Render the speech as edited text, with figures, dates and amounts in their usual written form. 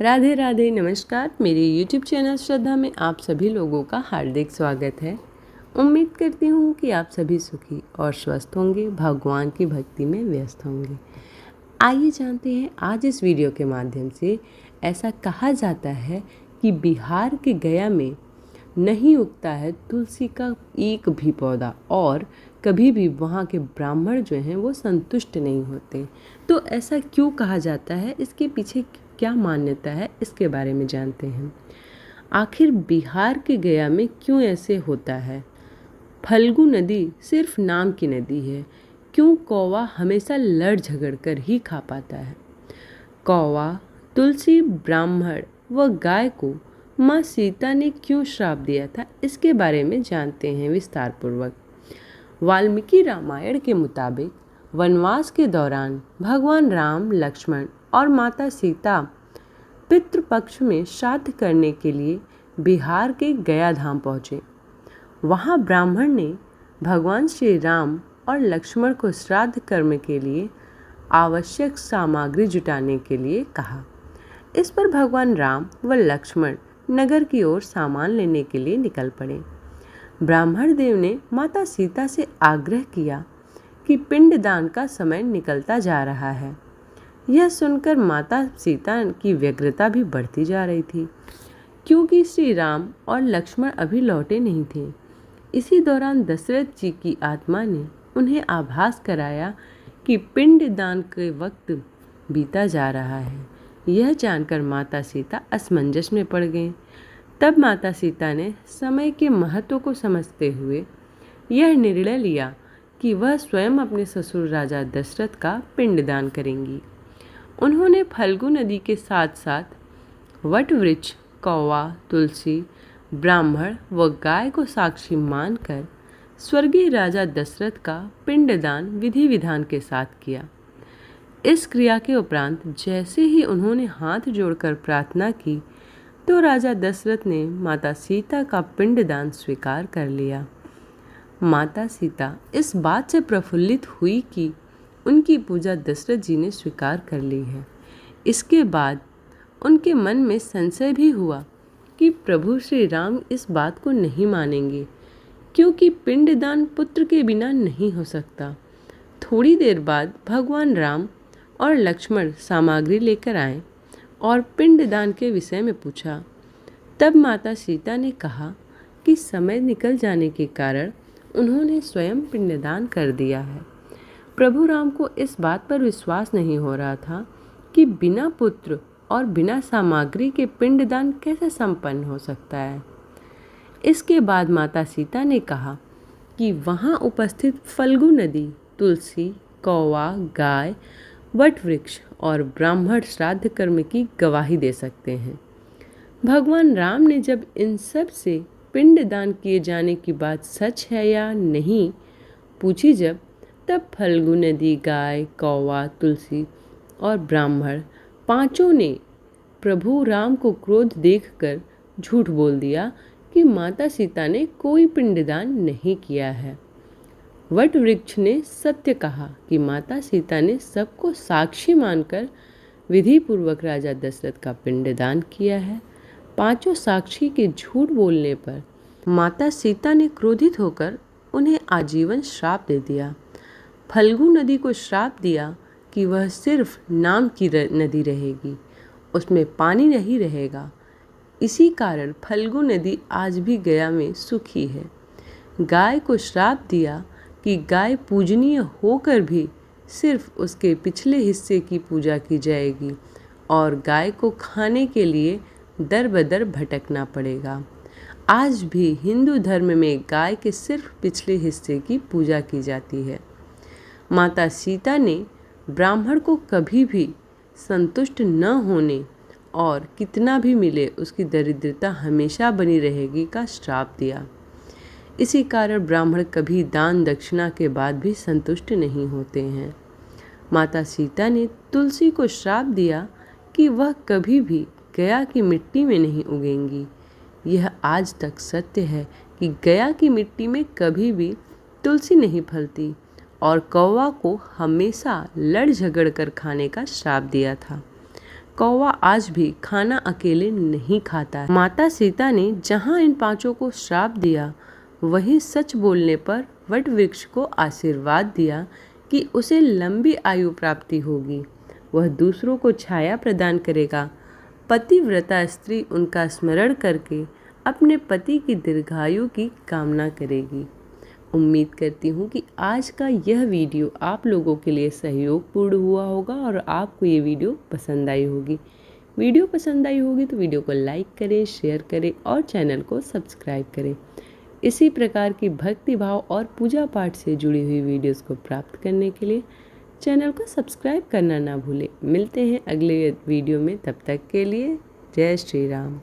राधे राधे, नमस्कार। मेरे YouTube channel श्रद्धा में आप सभी लोगों का हार्दिक स्वागत है। उम्मीद करती हूँ कि आप सभी सुखी और स्वस्थ होंगे, भगवान की भक्ति में व्यस्त होंगे। आइए जानते हैं आज इस वीडियो के माध्यम से। ऐसा कहा जाता है कि बिहार के गया में नहीं उगता है तुलसी का एक भी पौधा और कभी भी वहाँ के ब्राह्मण जो हैं वो संतुष्ट नहीं होते। तो ऐसा क्यों कहा जाता है, इसके पीछे क्या मान्यता है, इसके बारे में जानते हैं। आखिर बिहार के गया में क्यों ऐसे होता है? फल्गु नदी सिर्फ नाम की नदी है। क्यों कौवा हमेशा लड़ झगड़ कर ही खा पाता है? कौवा, तुलसी, ब्राह्मण व गाय को माँ सीता ने क्यों श्राप दिया था, इसके बारे में जानते हैं विस्तार पूर्वक। वाल्मीकि रामायण के मुताबिक वनवास के दौरान भगवान राम, लक्ष्मण और माता सीता पितृपक्ष में श्राद्ध करने के लिए बिहार के गया धाम पहुँचे। वहाँ ब्राह्मण ने भगवान श्री राम और लक्ष्मण को श्राद्ध कर्म के लिए आवश्यक सामग्री जुटाने के लिए कहा। इस पर भगवान राम व लक्ष्मण नगर की ओर सामान लेने के लिए निकल पड़े। ब्राह्मण देव ने माता सीता से आग्रह किया कि पिंडदान का समय निकलता जा रहा है। यह सुनकर माता सीता की व्यग्रता भी बढ़ती जा रही थी, क्योंकि श्री राम और लक्ष्मण अभी लौटे नहीं थे। इसी दौरान दशरथ जी की आत्मा ने उन्हें आभास कराया कि पिंडदान के वक्त बीता जा रहा है। यह जानकर माता सीता असमंजस में पड़ गईं। तब माता सीता ने समय के महत्व को समझते हुए यह निर्णय लिया कि वह स्वयं अपने ससुर राजा दशरथ का पिंडदान करेंगी। उन्होंने फल्गु नदी के साथ साथ वट वृक्ष, कौवा, तुलसी, ब्राह्मण व गाय को साक्षी मानकर स्वर्गीय राजा दशरथ का पिंडदान विधि विधान के साथ किया। इस क्रिया के उपरांत जैसे ही उन्होंने हाथ जोड़कर प्रार्थना की तो राजा दशरथ ने माता सीता का पिंडदान स्वीकार कर लिया। माता सीता इस बात से प्रफुल्लित हुई कि उनकी पूजा दशरथ जी ने स्वीकार कर ली है। इसके बाद उनके मन में संशय भी हुआ कि प्रभु श्री राम इस बात को नहीं मानेंगे, क्योंकि पिंडदान पुत्र के बिना नहीं हो सकता। थोड़ी देर बाद भगवान राम और लक्ष्मण सामग्री लेकर आए और पिंडदान के विषय में पूछा। तब माता सीता ने कहा कि समय निकल जाने के कारण उन्होंने स्वयं पिंडदान कर दिया है। प्रभु राम को इस बात पर विश्वास नहीं हो रहा था कि बिना पुत्र और बिना सामग्री के पिंडदान कैसे संपन्न हो सकता है। इसके बाद माता सीता ने कहा कि वहाँ उपस्थित फल्गु नदी, तुलसी, कौवा, गाय, वट वृक्ष और ब्राह्मण श्राद्ध कर्म की गवाही दे सकते हैं। भगवान राम ने जब इन सब से पिंडदान किए जाने की बात सच है या नहीं पूछी तब फल्गु नदी, गाय, कौवा, तुलसी और ब्राह्मण पांचों ने प्रभु राम को क्रोध देखकर झूठ बोल दिया कि माता सीता ने कोई पिंडदान नहीं किया है। वट वृक्ष ने सत्य कहा कि माता सीता ने सबको साक्षी मानकर विधि पूर्वक राजा दशरथ का पिंडदान किया है। पांचों साक्षी के झूठ बोलने पर माता सीता ने क्रोधित होकर उन्हें आजीवन श्राप दे दिया। फल्गु नदी को श्राप दिया कि वह सिर्फ नाम की नदी रहेगी, उसमें पानी नहीं रहेगा। इसी कारण फल्गु नदी आज भी गया में सूखी है। गाय को श्राप दिया कि गाय पूजनीय होकर भी सिर्फ उसके पिछले हिस्से की पूजा की जाएगी और गाय को खाने के लिए दर बदर भटकना पड़ेगा। आज भी हिंदू धर्म में गाय के सिर्फ पिछले हिस्से की पूजा की जाती है। माता सीता ने ब्राह्मण को कभी भी संतुष्ट न होने और कितना भी मिले उसकी दरिद्रता हमेशा बनी रहेगी का श्राप दिया। इसी कारण ब्राह्मण कभी दान दक्षिणा के बाद भी संतुष्ट नहीं होते हैं। माता सीता ने तुलसी को श्राप दिया कि वह कभी भी गया की मिट्टी में नहीं उगेंगी। यह आज तक सत्य है कि गया की मिट्टी में कभी भी तुलसी नहीं फलती। और कौवा को हमेशा लड़ झगड़ कर खाने का श्राप दिया था। कौवा आज भी खाना अकेले नहीं खाता। माता सीता ने जहाँ इन पांचों को श्राप दिया, वहीं सच बोलने पर वट वृक्ष को आशीर्वाद दिया कि उसे लंबी आयु प्राप्ति होगी, वह दूसरों को छाया प्रदान करेगा। पतिव्रता स्त्री उनका स्मरण करके अपने पति की दीर्घायु की कामना करेगी। उम्मीद करती हूँ कि आज का यह वीडियो आप लोगों के लिए सहयोगपूर्ण हुआ होगा और आपको ये वीडियो पसंद आई होगी। वीडियो पसंद आई होगी तो वीडियो को लाइक करें, शेयर करें और चैनल को सब्सक्राइब करें। इसी प्रकार की भक्ति भाव और पूजा पाठ से जुड़ी हुई वीडियोस को प्राप्त करने के लिए चैनल को सब्सक्राइब करना ना भूलें। मिलते हैं अगले वीडियो में, तब तक के लिए जय श्री राम।